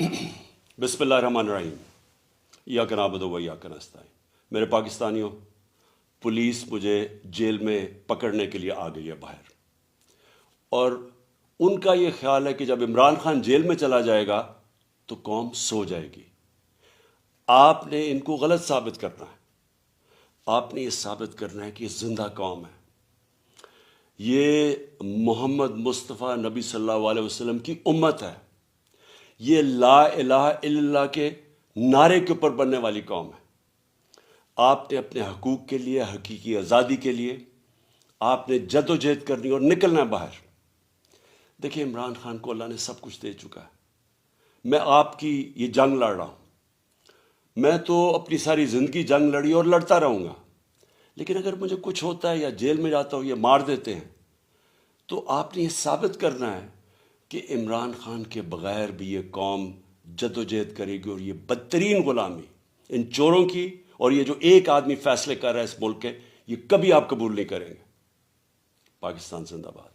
बिस्मिल्लाहिर्रहमानिर्रहीम। इय्याका नअबुदु व इय्याका नस्तईन। मेरे पाकिस्तानियों, पुलिस मुझे जेल में पकड़ने के लिए आ गई है बाहर, और उनका ये ख्याल है कि जब इमरान खान जेल में चला जाएगा तो कौम सो जाएगी। आपने इनको गलत साबित करना है। आपने ये साबित करना है कि ये जिंदा कौम है। ये मोहम्मद मुस्तफ़ा नबी सल्लल्लाहु अलैहि वसल्लम की उम्मत है। ये ला इलाहा इल्लल्लाह के नारे के ऊपर बनने वाली कौम है। आपने अपने हकूक़ के लिए, हकीकी आज़ादी के लिए आपने जद्दोजहद करनी और निकलना बाहर। देखिए, इमरान खान को अल्लाह ने सब कुछ दे चुका है। मैं आपकी ये जंग लड़ रहा हूँ। मैं तो अपनी सारी ज़िंदगी जंग लड़ी और लड़ता रहूँगा, लेकिन अगर मुझे कुछ होता है या जेल में जाता हूँ या मार देते हैं, तो आपने ये साबित करना है कि इमरान खान के बग़ैर भी ये कौम जद्दोजहद करेगी, और ये बदतरीन ग़ुलामी इन चोरों की, और ये जो एक आदमी फैसले कर रहा है इस मुल्क के, ये कभी आप कबूल नहीं करेंगे। पाकिस्तान जिंदाबाद।